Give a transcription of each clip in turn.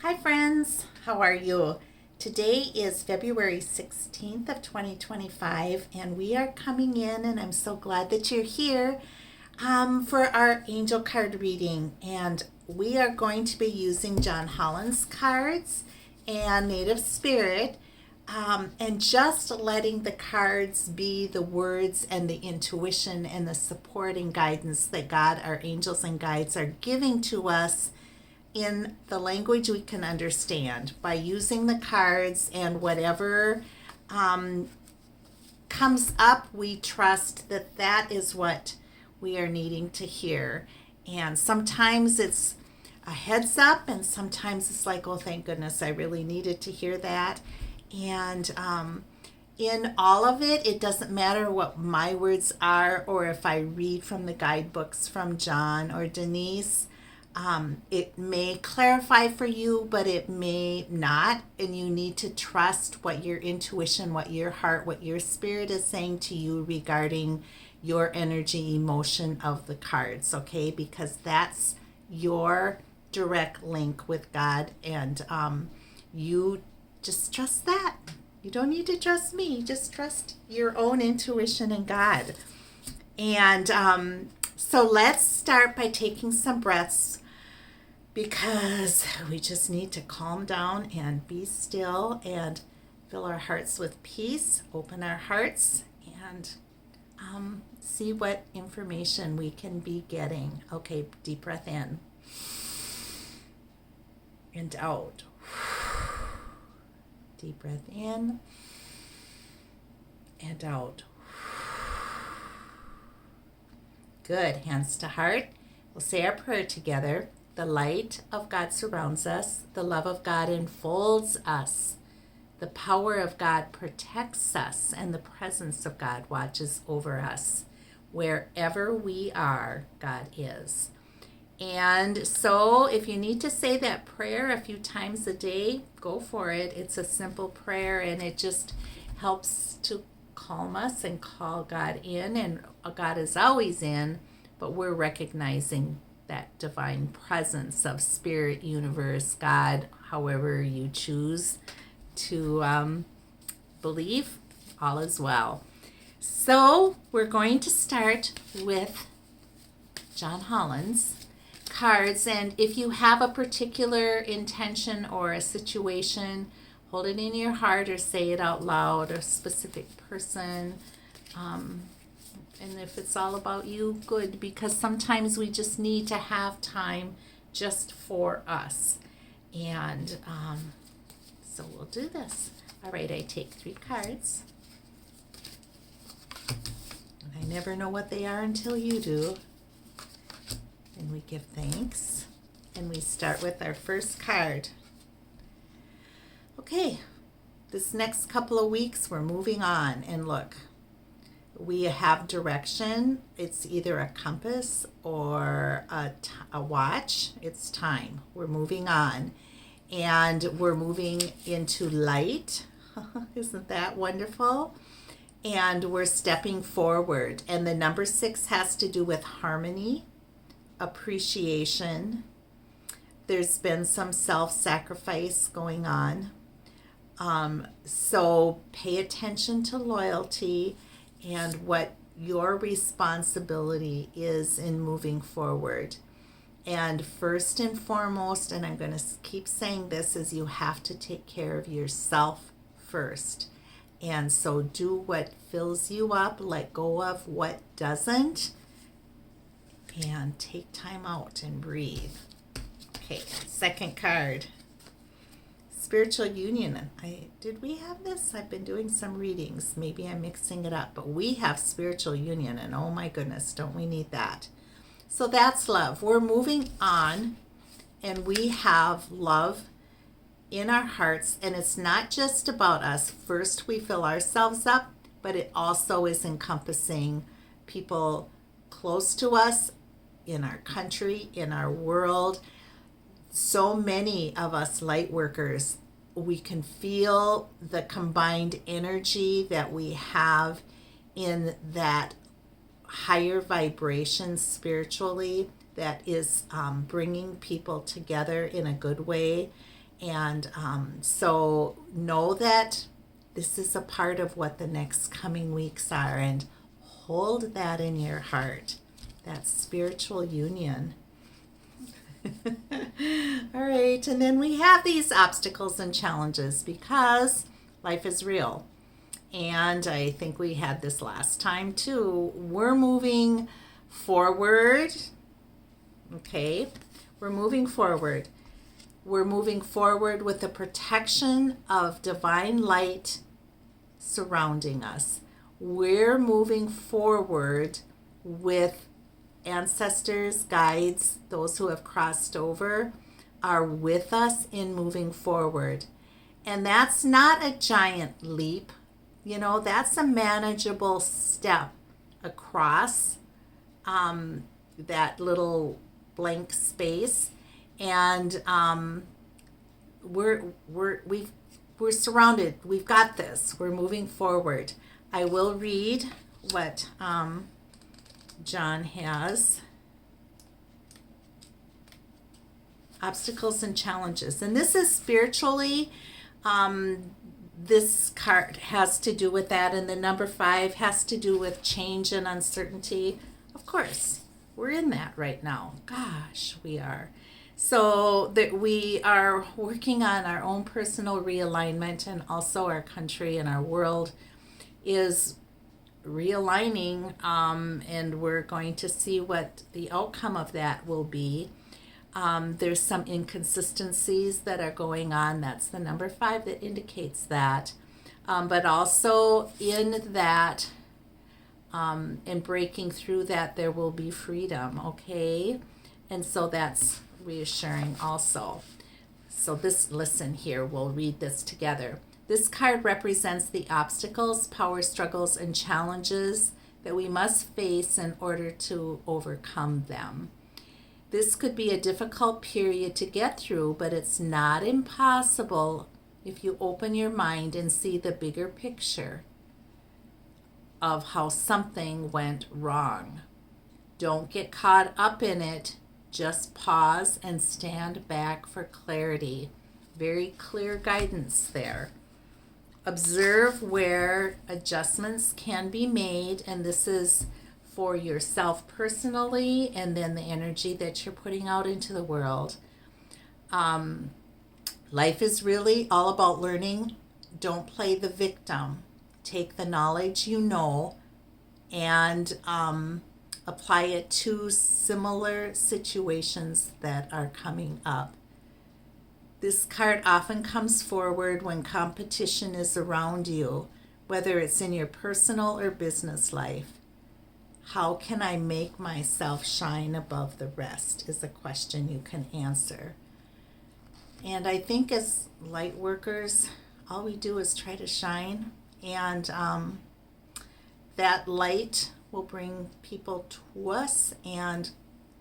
Hi friends, how are you? Today is February 16th of 2025 and we are coming in and I'm so glad that you're here for our angel card reading, and we are going to be using John Holland's cards and Native Spirit, and just letting the cards be the words and the intuition and the support and guidance that God, our angels and guides, are giving to us in the language we can understand by using the cards, and whatever comes up, we trust that that is what we are needing to hear. And sometimes it's a heads up, and sometimes it's like, oh, thank goodness, I really needed to hear that. And in all of it, it doesn't matter what my words are or if I read from the guidebooks from John or Denise. It may clarify for you, but it may not. And you need to trust what your intuition, what your heart, what your spirit is saying to you regarding your energy, emotion of the cards, okay? Because that's your direct link with God. And you just trust that. You don't need to trust me. Just trust your own intuition and God. And so let's start by taking some breaths, because we just need to calm down and be still and fill our hearts with peace, open our hearts, and see what information we can be getting. Okay, deep breath in and out. Deep breath in and out. Good. Hands to heart. We'll say our prayer together. The light of God surrounds us. The love of God enfolds us. The power of God protects us, and the presence of God watches over us. Wherever we are, God is. And so if you need to say that prayer a few times a day, go for it. It's a simple prayer, and it just helps to calm us and call God in. And God is always in, but we're recognizing that divine presence of spirit, universe, God, however you choose to believe, all is well. So we're going to start with John Holland's cards, and if you have a particular intention or a situation, hold it in your heart or say it out loud, or a specific person. And if it's all about you, good, because sometimes we just need to have time just for us. And so we'll do this. All right, I take 3 cards. I never know what they are until you do. And we give thanks. And we start with our first card. Okay, this next couple of weeks, we're moving on. And look, we have direction. It's either a compass or a watch. It's time. We're moving on. And we're moving into light. Isn't that wonderful? And we're stepping forward. And the number 6 has to do with harmony, appreciation. There's been some self-sacrifice going on. So pay attention to loyalty and what your responsibility is in moving forward. And first and foremost, and I'm going to keep saying this, is you have to take care of yourself first. And so do what fills you up, let go of what doesn't, and take time out and breathe. Okay, second card. Spiritual union. Did we have this? I've been doing some readings. Maybe I'm mixing it up, but we have spiritual union, and oh my goodness, don't we need that? So that's love. We're moving on, and we have love in our hearts, and it's not just about us. First, we fill ourselves up, but it also is encompassing people close to us, in our country, in our world. So many of us light workers, we can feel the combined energy that we have in that higher vibration spiritually that is bringing people together in a good way. And so know that this is a part of what the next coming weeks are, and hold that in your heart, that spiritual union. All right, and then we have these obstacles and challenges because life is real. And I think we had this last time too. We're moving forward. Okay, we're moving forward. We're moving forward with the protection of divine light surrounding us. We're moving forward with ancestors, guides, those who have crossed over are with us in moving forward. And that's not a giant leap. That's a manageable step across that little blank space. And we're surrounded. We've got this. We're moving forward. I will read what John has. Obstacles and challenges. And this is spiritually, this card has to do with that. And the number 5 has to do with change and uncertainty. Of course, we're in that right now. Gosh, we are. So that we are working on our own personal realignment, and also our country and our world is realigning, and we're going to see what the outcome of that will be. There's some inconsistencies that are going on. That's the number 5 that indicates that. But also in that, and breaking through that, there will be freedom, okay? And so that's reassuring also. So listen here, we'll read this together. This card represents the obstacles, power struggles, and challenges that we must face in order to overcome them. This could be a difficult period to get through, but it's not impossible if you open your mind and see the bigger picture of how something went wrong. Don't get caught up in it. Just pause and stand back for clarity. Very clear guidance there. Observe where adjustments can be made, and this is for yourself personally, and then the energy that you're putting out into the world. Life is really all about learning. Don't play the victim. Take the knowledge you know and apply it to similar situations that are coming up. This card often comes forward when competition is around you, whether it's in your personal or business life. How can I make myself shine above the rest is a question you can answer. And I think as light workers, all we do is try to shine, and that light will bring people to us and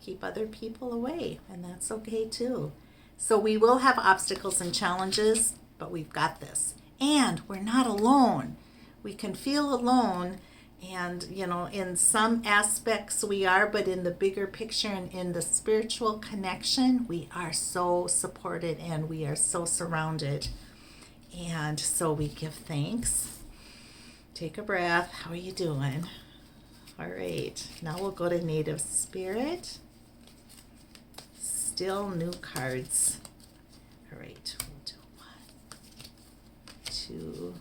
keep other people away, and that's okay too. So we will have obstacles and challenges, but we've got this. And we're not alone. We can feel alone, and in some aspects we are, but in the bigger picture and in the spiritual connection, we are so supported and we are so surrounded. And so we give thanks. Take a breath. How are you doing? All right, now we'll go to Native Spirit. Still new cards. All right, we'll do 1, 2,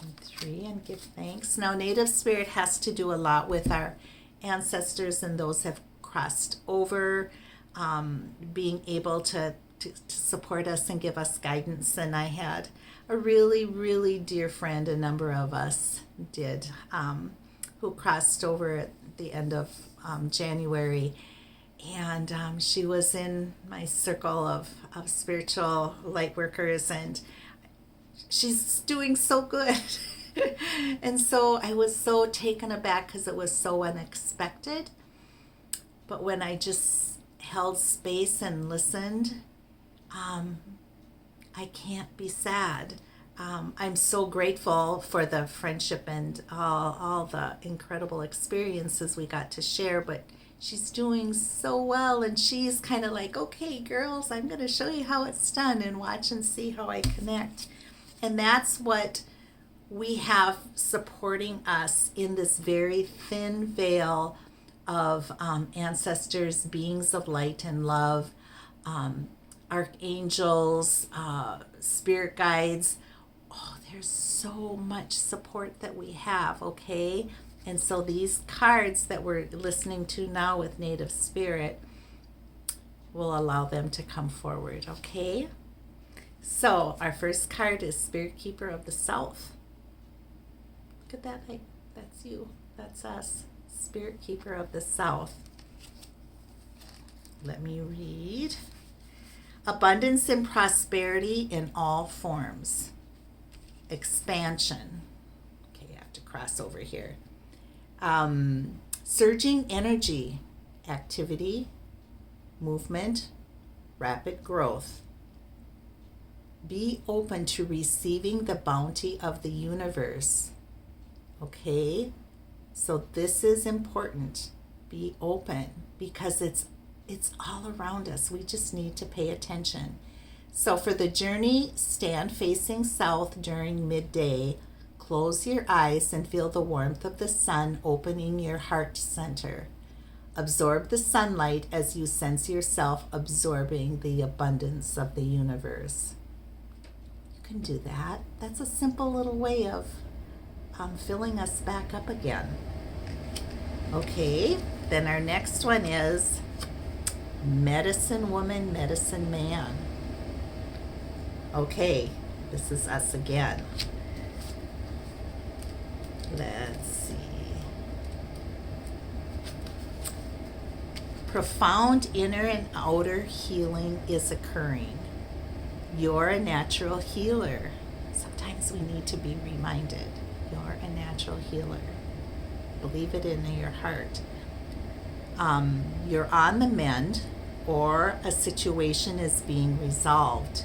and 3 and give thanks. Now, Native Spirit has to do a lot with our ancestors and those have crossed over, being able to support us and give us guidance. And I had a really, really dear friend, a number of us did, who crossed over at the end of January. And she was in my circle of spiritual light workers, and she's doing so good. And so I was so taken aback because it was so unexpected. But when I just held space and listened, I can't be sad. I'm so grateful for the friendship and all the incredible experiences we got to share, but she's doing so well, and she's kind of like, okay, girls, I'm going to show you how it's done and watch and see how I connect. And that's what we have supporting us in this very thin veil of ancestors, beings of light and love, archangels, spirit guides. Oh, there's so much support that we have, okay? And so these cards that we're listening to now with Native Spirit will allow them to come forward, okay? So our first card is Spirit Keeper of the South. Look at that, like, that's you, that's us, Spirit Keeper of the South. Let me read. Abundance and prosperity in all forms. Expansion. Okay, I have to cross over here. Surging energy, activity, movement, rapid growth. Be open to receiving the bounty of the universe. Okay, so this is important. Be open, because it's all around us. We just need to pay attention. So for the journey, stand facing south during midday. Close your eyes and feel the warmth of the sun opening your heart center. Absorb the sunlight as you sense yourself absorbing the abundance of the universe. You can do that. That's a simple little way of filling us back up again. Okay, then our next one is Medicine Woman, Medicine Man. Okay, this is us again. Let's see. Profound inner and outer healing is occurring. You're a natural healer. Sometimes we need to be reminded. You're a natural healer. Believe it in your heart. You're on the mend, or a situation is being resolved.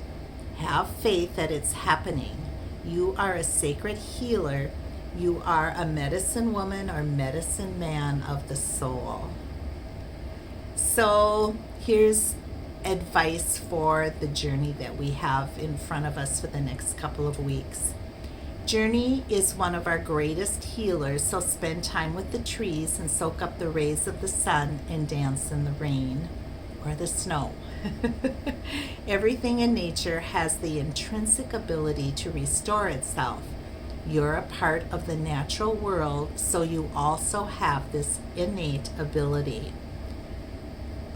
Have faith that it's happening. You are a sacred healer. You are a medicine woman or medicine man of the soul. So here's advice for the journey that we have in front of us for the next couple of weeks. Journey is one of our greatest healers, so spend time with the trees and soak up the rays of the sun and dance in the rain or the snow. Everything in nature has the intrinsic ability to restore itself. You're a part of the natural world, so you also have this innate ability.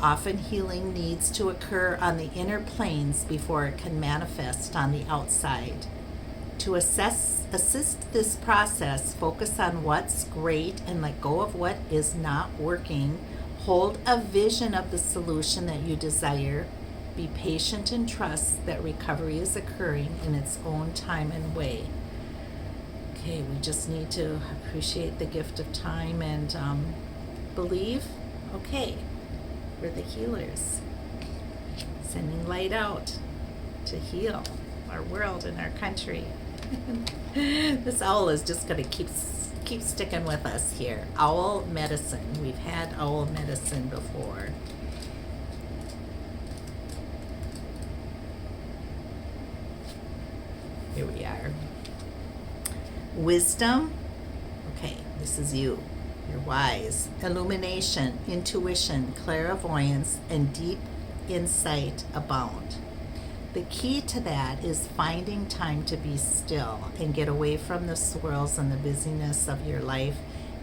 Often healing needs to occur on the inner planes before it can manifest on the outside. To assist this process, focus on what's great and let go of what is not working. Hold a vision of the solution that you desire. Be patient and trust that recovery is occurring in its own time and way. Okay, we just need to appreciate the gift of time and believe. Okay, we're the healers, sending light out to heal our world and our country. This owl is just going to keep sticking with us here. Owl medicine. We've had owl medicine before. Here we are. Wisdom. Okay, this is you. You're wise. Illumination, intuition, clairvoyance, and deep insight abound. The key to that is finding time to be still and get away from the swirls and the busyness of your life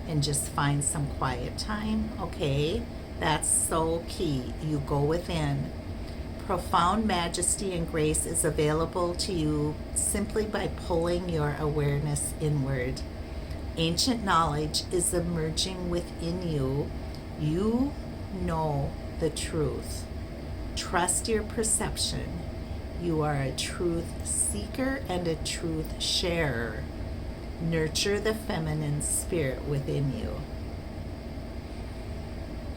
and just find some quiet time, okay? That's so key. You go within. Profound majesty and grace is available to you simply by pulling your awareness inward. Ancient knowledge is emerging within you. You know the truth. Trust your perception. You are a truth seeker and a truth sharer. Nurture the feminine spirit within you.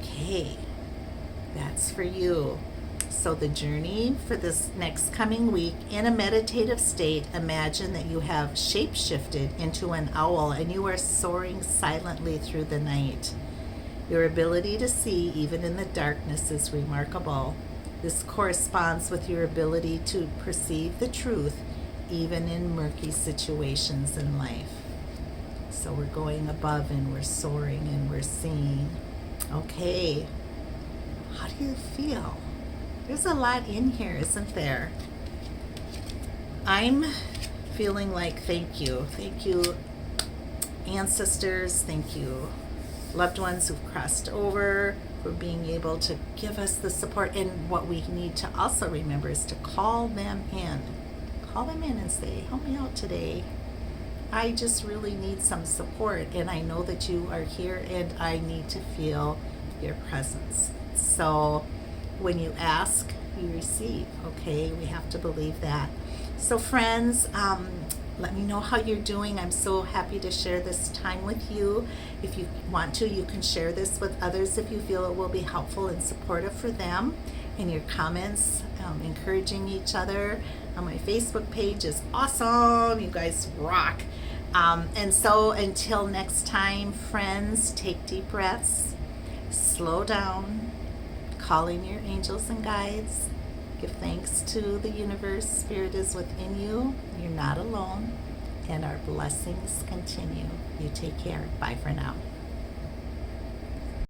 Okay, that's for you. So the journey for this next coming week, in a meditative state, imagine that you have shapeshifted into an owl and you are soaring silently through the night. Your ability to see, even in the darkness, is remarkable. This corresponds with your ability to perceive the truth, even in murky situations in life. So we're going above and we're soaring and we're seeing. Okay, how do you feel? There's a lot in here, isn't there? I'm feeling like thank you. Thank you, ancestors. Thank you, loved ones who've crossed over, for being able to give us the support. And what we need to also remember is to call them in. Call them in and say, help me out today. I just really need some support, and I know that you are here, and I need to feel your presence. So when you ask, you receive, okay? We have to believe that. So friends, let me know how you're doing. I'm so happy to share this time with you. If you want to, you can share this with others if you feel it will be helpful and supportive for them. And your comments, encouraging each other on my Facebook page is awesome. You guys rock. And so until next time, friends, take deep breaths, slow down, call in your angels and guides. Give thanks to the universe. Spirit is within you. You're not alone. And our blessings continue. You take care. Bye for now.